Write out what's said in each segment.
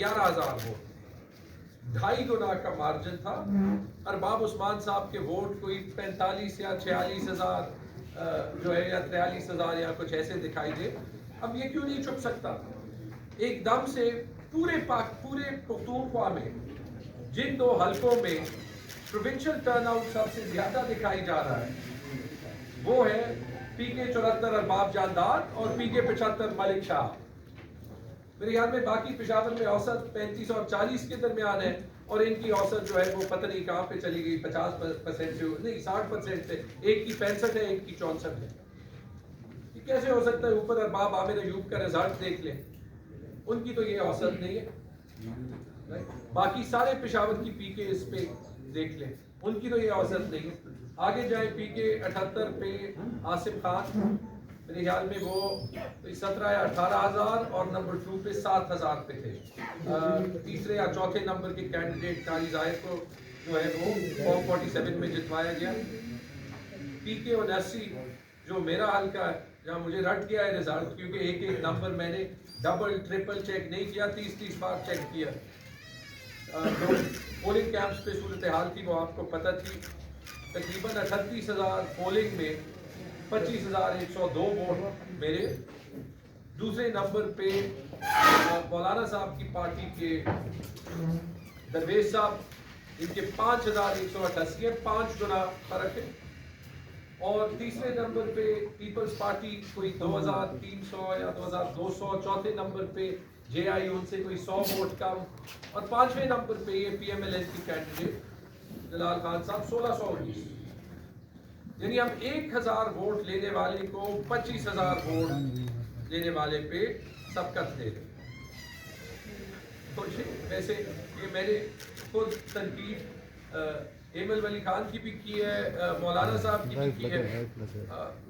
11,000 vote, 2.5 गुना का margin था। अरबाब उस्मान साहब के वोट कोई 45 या 46 हज़ार जो है, या 43 हज़ार या कुछ ऐसे दिखाई दे। अब ये क्यों नहीं छुप सकता? एकदम से पूरे पख्तूनख्वा में जिन 2 हलकों में प्रोविंशियल टर्नआउट सबसे ज्यादा दिखाई जा रहा है, वो है PK 74 अरबाब जानदार और PK 75 मलिक शाह। मेरे ख्याल में बाकी पेशावर में औसत 35 और 40 के दरमियान है, और इनकी औसत जो है वो पता नहीं कहाँ पे चली गई, 50% से नहीं 60% से। एक की 65 है, एक की 64 है। ये कैसे हो सकता है? ऊपर अरबाब आमिर अयूब का रिजल्ट देख लें, उनकी तो ये औसत नहीं है। बाकी सारे पेशावर की PK इस पे देख लें, उनकी तो ये औसत नहीं है। आगे जाए PK 78 पे आसिफ खान, मेरे ख्याल में वो 17 या 18 हज़ार, और नंबर 2 पे 7 हज़ार पे थे। तीसरे या चौथे नंबर के कैंडिडेट कारी जाहिर को जो है वो फॉर्म 47 में जितवाया गया। PK 79 जो मेरा हल्का है, जहाँ मुझे रट गया है रिजल्ट, क्योंकि एक एक नंबर मैंने डबल ट्रिपल चेक नहीं किया, 30 बार चेक किया। जो पोलिंग कैंप्स पे सूरत हाल थी वो आपको पता थी। तकरीबन 38,000 पोलिंग में 25,102 वोट मेरे। दूसरे नंबर पे मौलाना साहब की पार्टी के दरवेश साहब, इनके 5,188 है, 5 गुना फर्क है। और तीसरे नंबर पे पीपल्स पार्टी कोई 2,300 या 2,200, चौथे नंबर पे JI उनसे कोई 100 वोट कम, और 5वें नंबर पे ये PMLN की कैंडिडेट जलाल खान साहब 1619। यानी हम 1,000 वोट लेने वाले को 25,000 वोट लेने वाले पे सबकत दे रहे। तो वैसे ये मैंने खुद तनकीद एमल वली खान की भी की है, मौलाना साहब की भी की है।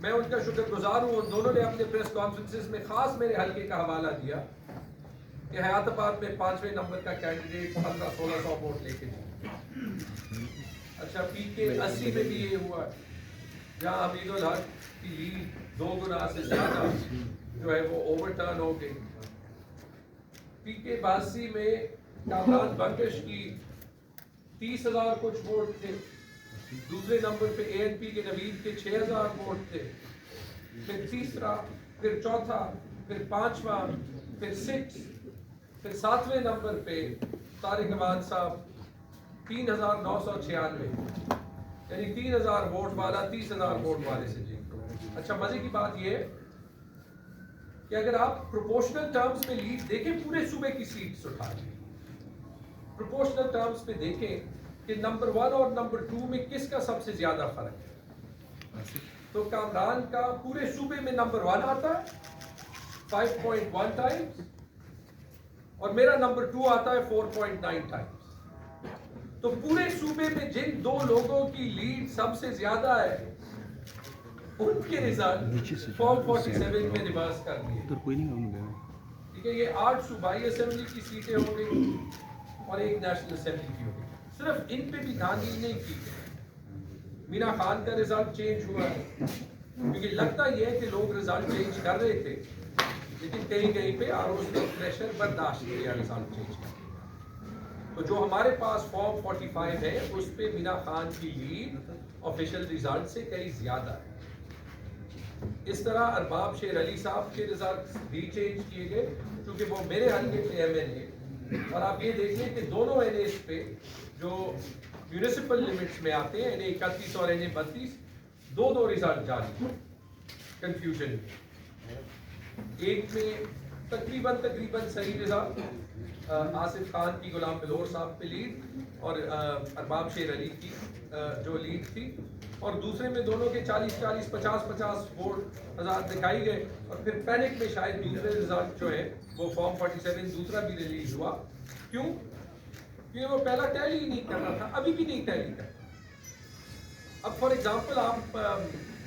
मैं उनका शुक्रगुजार हूँ। दोनों ने अपने प्रेस कॉन्फ्रेंसेस में खास मेरे हल्के का हवाला दिया कि हयाताबाद में 5वें नंबर का कैंडिडेट 1500-1600 वोट लेके जीता। अच्छा, PK 80 में भी ये हुआ, जहाँ हमीदुल हक की लीड 2 गुना से ज्यादा जो है वो ओवरटर्न हो गई। PK 82 में कामरान बंकश की 30,000 कुछ वोट थे। दूसरे नंबर पे ANP के नवीद के 6,000 वोट थे। फिर तीसरा, फिर चौथा, फिर 5वां, फिर 6, फिर 7वें नंबर पे तारिक अहमद साहब 3,996, यानी 3,000 वोट वाला 30,000 वोट वाले से जीत। अच्छा, मजे की बात ये है कि अगर आप प्रोपोर्शनल टर्म्स में लीड देखें, पूरे सूबे की सीट्स उठा लें, प्रोपोर्शनल टर्म्स पे देखें कि नंबर 1 और नंबर 2 में किसका सबसे ज्यादा फर्क है, तो कामरान का पूरे सूबे में नंबर 1 आता है 5.1 टाइम्स, और मेरा नंबर 2 आता है 4.9 टाइम्स। तो पूरे सूबे में जिन 2 लोगों की लीड सबसे ज्यादा है, उनके रिजल्ट फॉर्म 47 में रिवर्स कर दिए। ठीक है, ये 8 सूबाई असेंबली की सीटें हो गई और 1 नेशनल असेंबली की हो गई। सिर्फ इन पे भी धांधली नहीं की। मीना खान का रिजल्ट चेंज हुआ है, क्योंकि लगता यह है कि लोग रिजल्ट चेंज कर रहे थे, लेकिन कहीं कहीं पे आरोप ने प्रेशर बर्दाश्त किया रिजल्ट चेंज करने। तो जो हमारे पास फॉर्म 45 है, उस पे मीना खान की लीड ऑफिशियल रिजल्ट से कहीं ज्यादा है। इस तरह अरबाब शेर अली साहब के रिजल्ट भी चेंज किए गए, क्योंकि वो मेरे हल्के पे MNA। और आप ये देख लें कि दोनों NAs पे जो म्यूनिसिपल लिमिट्स में आते हैं, NA 31 और NA 32, 2 रिजल्ट जारी कंफ्यूजन। एक में तकरीबन सही रिजल्ट, आसिफ खान की गुलाम बिलोर साहब पे लीड, और अरबाब शेर अली की जो लीड थी, और दूसरे में दोनों के 40-40, 50-50 वोट हजार दिखाई गए। और फिर पैनिक में शायद दूसरे रिजल्ट जो है वो फॉर्म 47 दूसरा भी रिलीज हुआ। क्यों? क्योंकि वो पहला टैली ही नहीं कर रहा था, अभी भी नहीं टैली कर रहा। अब फॉर एग्जांपल आप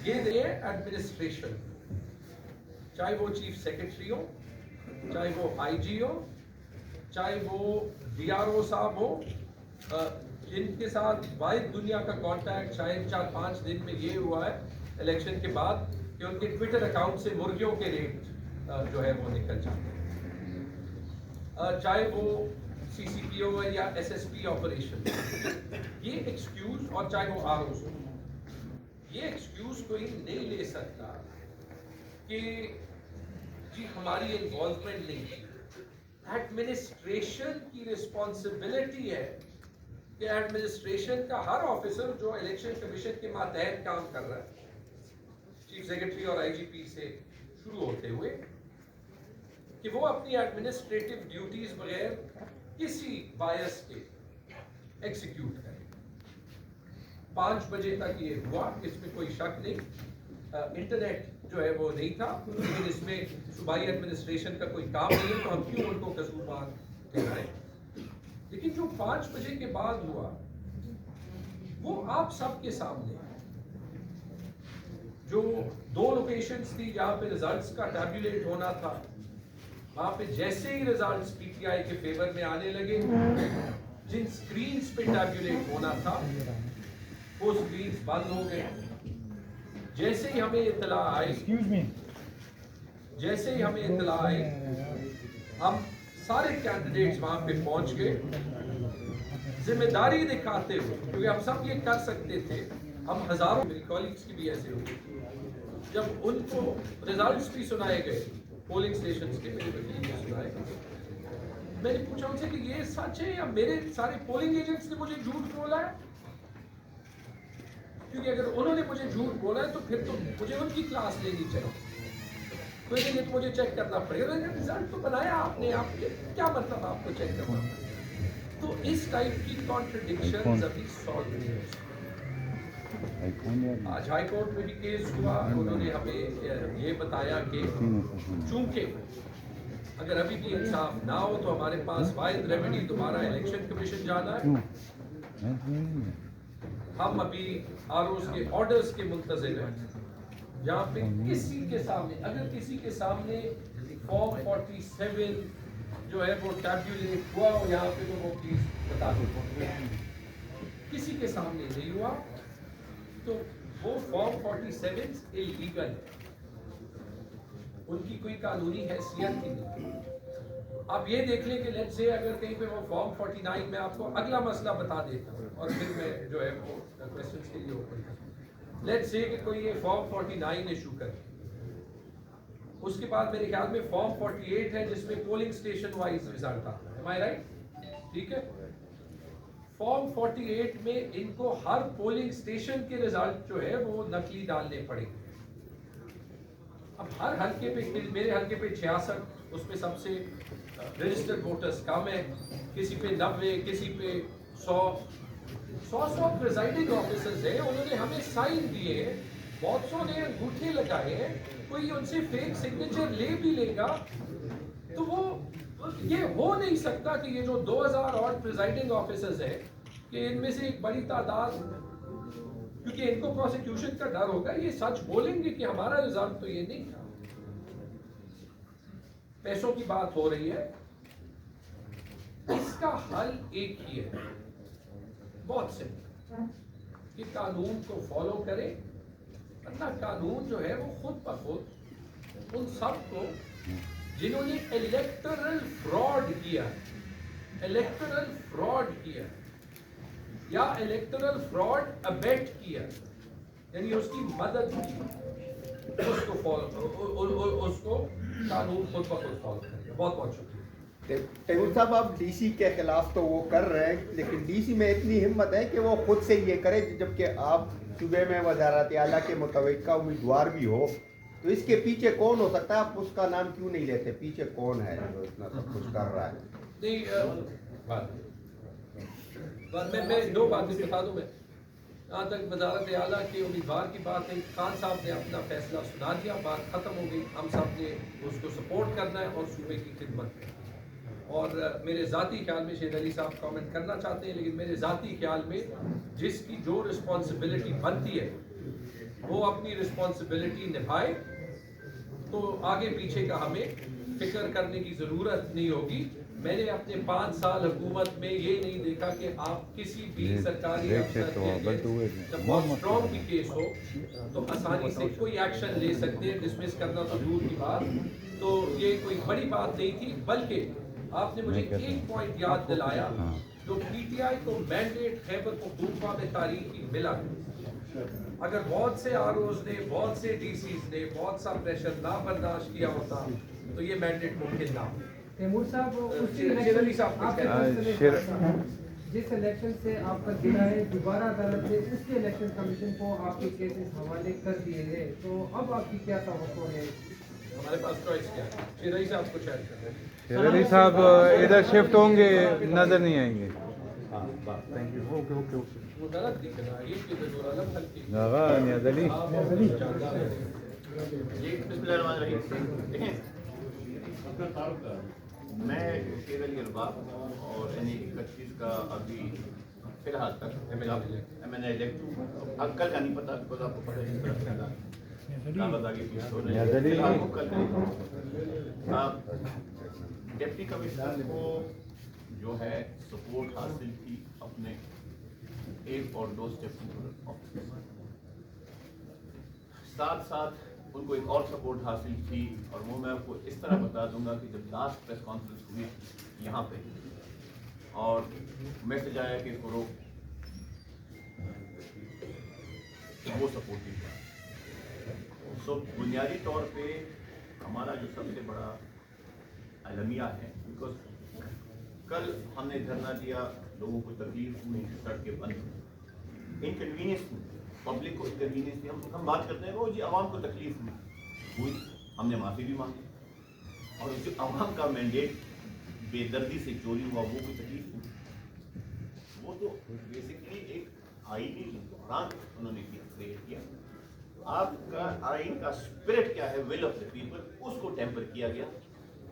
ये दें एडमिनिस्ट्रेशन, चाहे वो चीफ सेक्रेटरी हो, चाहे वो IG हो, चाहे वो DRO साहब हो, जिनके साथ वाहिद दुनिया का कांटेक्ट शायद 4-5 दिन में ये हुआ है इलेक्शन के बाद कि उनके ट्विटर अकाउंट से मुर्गियों के रेट जो है वो निकल जाते हैं। चाहे वो CCPO है या SSP ऑपरेशन, ये एक्सक्यूज, और चाहे वो ROs हो, ये एक्सक्यूज कोई नहीं ले सकता कि जी हमारी इन्वॉल्वमेंट नहीं थी। एडमिनिस्ट्रेशन की रिस्पॉन्सिबिलिटी है कि एडमिनिस्ट्रेशन का हर ऑफिसर जो इलेक्शन कमीशन के मातहत काम कर रहा है, चीफ सेक्रेटरी और IGP से शुरू होते हुए, कि वो अपनी एडमिनिस्ट्रेटिव ड्यूटीज बगैर किसी बायस के एग्जीक्यूट करें। 5 बजे तक ये हुआ, इसमें कोई शक नहीं। इंटरनेट जो है वो नहीं था, लेकिन इसमें सूबाई एडमिनिस्ट्रेशन का कोई काम नहीं है, तो हम क्यों उनको कसूरवार ठहराएं। लेकिन जो 5 बजे के बाद हुआ वो आप सबके सामने, जो 2 लोकेशंस थी जहां पे रिजल्ट्स का टैब्यूलेट होना था, वहां पे जैसे ही रिजल्ट्स PTI के फेवर में आने लगे, जिन स्क्रीन्स पे टैब्यूलेट होना था वो स्क्रीन्स बंद हो गए। जैसे ही हमें इत्तला आई, हम सारे कैंडिडेट्स वहां पे पहुंच गए, जिम्मेदारी दिखाते हुए, क्योंकि हम सब ये कर सकते थे। हम हजारों, मेरी कॉलीग्स की भी ऐसे हुई, जब उनको रिजल्ट्स भी सुनाए गए पोलिंग स्टेशंस के, मेरे वकील ने सुनाए, मैंने पूछा उनसे कि ये सच है या मेरे सारे पोलिंग एजेंट्स ने मुझे झूठ बोला है, क्योंकि अगर उन्होंने मुझे झूठ बोला है तो फिर तो मुझे उनकी क्लास लेनी चाहिए, तो ये तो मुझे चेक करना पड़ेगा। रिजल्ट तो बनाया आपने, आपके क्या मतलब आपको चेक करना पड़ेगा। तो इस टाइप की कॉन्ट्रडिक्शन अभी सॉल्व नहीं है। आज हाई कोर्ट में भी केस हुआ, उन्होंने हमें ये बताया कि चूंकि अगर अभी भी इंसाफ ना हो तो हमारे पास वाहिद रेमेडी दोबारा इलेक्शन कमीशन जाना है। हम अभी ROs के ऑर्डर्स के मुंतज़िर हैं, जहाँ पे किसी के सामने, अगर किसी के सामने फॉर्म 47 जो है वो टैब्यूलेट हुआ हो यहाँ पे, तो वो प्लीज बता दो। किसी के सामने नहीं हुआ तो वो फॉर्म 47 इलीगल है, उनकी कोई कानूनी हैसियत ही नहीं। आप ये देख लें कि लेट्स से अगर कहीं पे वो फॉर्म 49, में आपको अगला मसला बता देता हूँ और फिर मैं जो है वो क्वेश्चंस के लिए ओपन करता। लेट्स से कि कोई ये फॉर्म 49 इशू करे, उसके बाद मेरे ख्याल में फॉर्म 48 है जिसमें पोलिंग स्टेशन वाइज रिजल्ट आता है, एम आई राइट? ठीक है, फॉर्म 48 में इनको हर पोलिंग स्टेशन के रिजल्ट जो है वो नकली डालने पड़ेंगे। अब हर हल्के पे, मेरे हल्के पे 66, उसमें सबसे रजिस्टर्ड वोटर्स कम है, किसी पे 90, किसी पे 100 प्रिजाइडिंग ऑफिसर्स हैं, उन्होंने हमें साइन दिए, बहुत सौ ने अंगूठे लगाए हैं, कोई उनसे फेक सिग्नेचर ले भी लेगा तो वो ये हो नहीं सकता कि ये जो 2000 और प्रिजाइडिंग ऑफिसर्स हैं कि इनमें से एक बड़ी तादाद, क्योंकि इनको प्रोसिक्यूशन का डर होगा, ये सच बोलेंगे कि हमारा रिजल्ट तो ये नहीं था। पैसों की बात हो रही है, इसका हल एक ही है, बहुत सिंपल, कि कानून को फॉलो करें, वरना कानून जो है वो खुद ब खुद उन सबको जिन्होंने इलेक्टोरल फ्रॉड किया या इलेक्टोरल फ्रॉड अबेट किया, यानी उसकी मदद की, उसको फॉलो, उसको कानून खुद ब खुद फॉलो करेगा। बहुत बहुत शुक्रिया। तैमूर साहब, आप DC के खिलाफ तो वो कर रहे हैं, लेकिन DC में इतनी हिम्मत है कि वो खुद से ये करे, जबकि आप सूबे में वज़ारत आला के मुतवक्का उम्मीदवार भी हो, तो इसके पीछे कौन हो सकता है? आप उसका नाम क्यों नहीं लेते? पीछे कौन है जो इतना सब कुछ कर रहा है? नहीं, मैं 2 बातें बता दूं। मैं जहाँ तक वज़ारत आला के उम्मीदवार की बात है, खान साहब ने अपना फैसला सुना दिया, बात खत्म हो गई। हम सब ने उसको सपोर्ट करना है और सूबे की खिदमत करना। और मेरे ज़ाती ख्याल में, शेर अली साहब कमेंट करना चाहते हैं, लेकिन मेरे ज़ाती ख्याल में जिसकी जो रिस्पॉन्सिबिलिटी बनती है वो अपनी रिस्पॉन्सिबिलिटी निभाए, तो आगे पीछे का हमें फिक्र करने की ज़रूरत नहीं होगी। मैंने अपने 5 साल हुकूमत में ये नहीं देखा कि आप किसी भी सरकारी अफसर के जब बहुत स्ट्रॉन्ग भी केस हो तो आसानी से कोई एक्शन ले सकते हैं, डिसमिस करना तो दूर की बात। तो ये कोई बड़ी बात नहीं थी, बल्कि آپ نے مجھے ایک پوائنٹ یاد دلایا جو پی ٹی آئی کو مینڈیٹ خیبر پختونخوا میں تاریخی ملا ہے. اگر بہت سے آر اوز نے، بہت سے ڈی سیز نے بہت سا پریشر نہ برداشت کیا ہوتا تو یہ مینڈیٹ ممکن نہ ہو. تیمور صاحب شیر علی صاحب جس الیکشن سے آپ کا ضلع ہے دوبارہ عدالت نے اس کے الیکشن کمیشن کو آپ کے کیسز حوالے کر دیے ہیں، تو اب آپ کی کیا توقع ہے؟ ہمارے پاس چوائس کیا ہے؟ شیر علی صاحب کو شیئر کر رہے ہیں. شیر علی صاحب ادھر شفٹ ہوں گے، نظر نہیں آئیں گے. وہ غلط دکھ رہا ہے، یہ چیزیں دور عالم حل کی. نیاز علی بسم اللہ الرحمن الرحیم. دیکھیں میں شیر علی ارباب اور NA-31 کا ابھی فی الحال تک MNA الیکٹ ہوں. اب کل کا نہیں پتا، بکاز آپ کو پتہ ہے اس طرح کا کاغذ آگے پیش ہو رہے ہیں. فی الحال کو کل ڈپٹی کمشنر کو جو ہے سپورٹ حاصل تھی اپنے ایک اور دو اسٹیپ آفس، ساتھ ساتھ ان کو ایک اور سپورٹ حاصل تھی، اور وہ میں آپ کو اس طرح بتا دوں گا کہ جب لاسٹ پریس کانفرنس ہوئی یہاں پہ اور میسج آیا کہ اس کو روک، وہ سپورٹ نہیں ہوا. سو بنیادی طور پہ ہمارا جو سب سے بڑا المیہ ہے، بیکاز کل ہم نے دھرنا دیا، لوگوں کو تکلیف ہوئی، سڑکیں بند، انکنوینئنس پبلک کو انکنوینئنس تھی. ہم بات کرتے ہیں وہ جی عوام کو تکلیف ہوئی، ہم نے معافی بھی مانگی، اور جو عوام کا مینڈیٹ بے دردی سے چوری ہوا وہ کوئی تکلیف ہوئی، وہ تو بیسکلی ایک آئینی بحران انہوں نے کریٹ کیا. آپ کا آئین کا اسپرٹ کیا ہے، ول آف دا پیپل، اس کو ٹیمپر کیا گیا،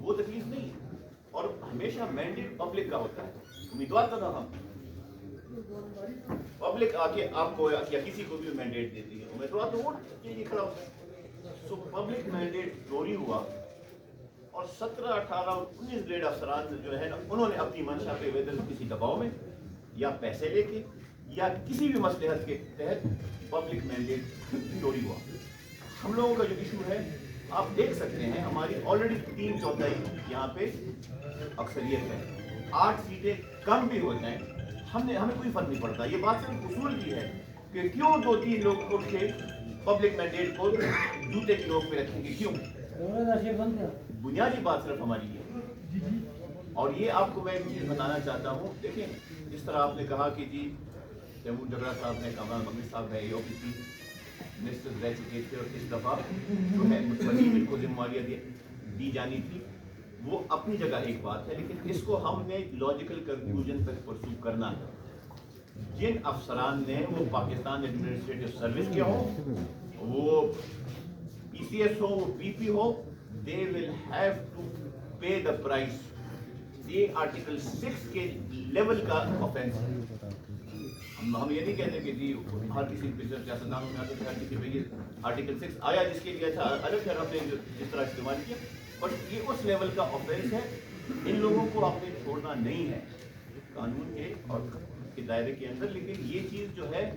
وہ تکلیف نہیں ہے. اور ہمیشہ مینڈیٹ پبلک کا ہوتا ہے، امیدوار کا نام پبلک آ کے آپ کو یا کسی کو بھی مینڈیٹ دیتی ہے، امیدوار تو ووٹ یہ کھڑا ہوتا ہے. سو پبلک مینڈیٹ چوری ہوا، اور 17، 18 اور 19 گریڈ افسران جو ہے نا، انہوں نے اپنی منشا پہ ویدر کسی دباؤ میں یا پیسے لے کے یا کسی بھی مصلحت کے تحت پبلک مینڈیٹ چوری ہوا. ہم لوگوں کا جو ایشو ہے آپ دیکھ سکتے ہیں، ہماری آلریڈی 3/4 یہاں پہ اکثریت ہے. 8 سیٹیں کم بھی ہو جائیں ہمیں کوئی فرق نہیں پڑتا. یہ بات صرف اصول کی ہے کہ کیوں 2-3 لوگ اٹھ کے پبلک مینڈیٹ کو جوتے کی نوک پہ رکھیں گے، کیوں؟ بنیادی بات صرف ہماری ہے. اور یہ آپ کو میں ایک چیز بتانا چاہتا ہوں. دیکھیں جس طرح آپ نے کہا کہ جی تیمور جگرا صاحب نے، کامران مغربی صاحب ہے، AOPC منسٹر رہ چکے تھے، اور اس دفعہ جو ہے مزید کو ذمہ داریاں دی جانی تھی، وہ اپنی جگہ ایک بات ہے، لیکن اس کو ہم نے لاجیکل کنکلوژن تک پرسو کرنا ہے. جن افسران نے، وہ پاکستان ایڈمنسٹریٹو سروس کے ہوں، وہ PCS ہو، وہ PP who, they will have to pay the price. یہ آرٹیکل 6 کے لیول کا آفینس ہے. ہم یہ نہیں کہتے کہ جی ہر کسی سیاستدانوں میں آتے تھے، ہر کسی پہ یہ آرٹیکل 6 آیا جس کے لیے تھا الگ ہے، ہم نے جس طرح استعمال کیا، بٹ یہ اس لیول کا آفینس ہے. ان لوگوں کو آپ نے چھوڑنا نہیں ہے قانون کے اور کے دائرے کے اندر. لیکن یہ چیز جو ہے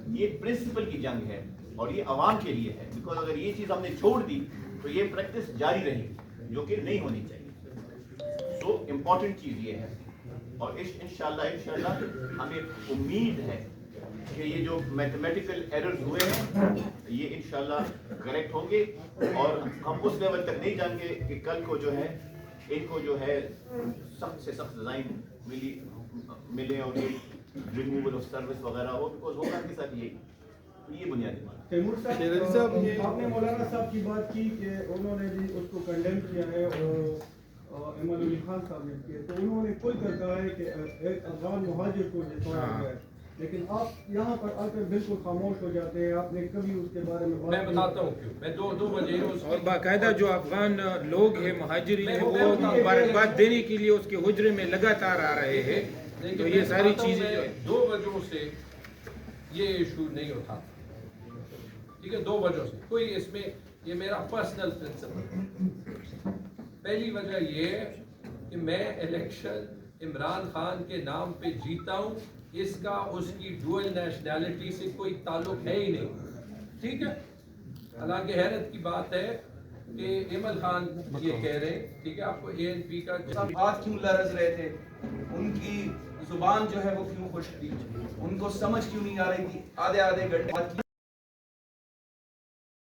یہ پرنسپل کی جنگ ہے، اور یہ عوام کے لیے ہے. بیکاز اگر یہ چیز ہم نے چھوڑ دی تو یہ پریکٹس جاری رہے گی، جو کہ نہیں ہونی چاہیے. سو امپورٹنٹ چیز یہ ہے، اور انشاءاللہ ہمیں امید ہے کہ یہ جو میتھمیٹیکل ایررز ہوئے ہیں یہ انشاءاللہ کریکٹ ہوں گے، اور ہم اس لیول تک نہیں جائیں گے کہ کل کو جو ہے ان کو جو ہے سخت سے سخت سزائیں ملے اور یہ ریموول آف سروس وغیرہ ہو، بیکاز ہوگا کے ساتھ یہ بنیادی بات. تیمور صاحب آپ نے مولانا صاحب کی بات کی کہ انہوں نے بھی اس کو کنڈیم کیا ہے، اور ایمان علی خان صاحب نے کیا، تو انہوں نے کھل کر کہا ہے کہ ایک افغان مہاجر کو جتوایا گیا ہے، لیکن آپ یہاں پر آ کر بالکل خاموش ہو جاتے ہیں. آپ نے کبھی اس کے بارے میں میں بتاتا ہوں کیوں. میں دو وجہ اور باقاعدہ جو افغان لوگ ہیں، مہاجرین ہیں، وہ مبارکباد دینے کے لیے اس کے حجرے میں لگاتار آ رہے ہیں. تو یہ ساری چیزیں جو ہے 2 وجہوں سے یہ ایشو نہیں اٹھا. ٹھیک ہے، 2 وجہوں سے. کوئی اس میں یہ میرا پرسنل پرنسپل. پہلی وجہ یہ ہے کہ میں الیکشن عمران خان کے نام پہ جیتا ہوں، اس کا اس کی ڈوئل نیشنلٹی سے کوئی تعلق ہے ہی نہیں. ٹھیک ہے، حالانکہ حیرت کی بات ہے کہ ایمل خان یہ کہہ رہے ہیں، ٹھیک ہے، آپ کو ANP کا ہاتھ کیوں لرز رہے تھے، ان کی زبان جو ہے وہ کیوں خشک تھی، ان کو سمجھ کیوں نہیں آ رہی تھی، آدھے گھنٹے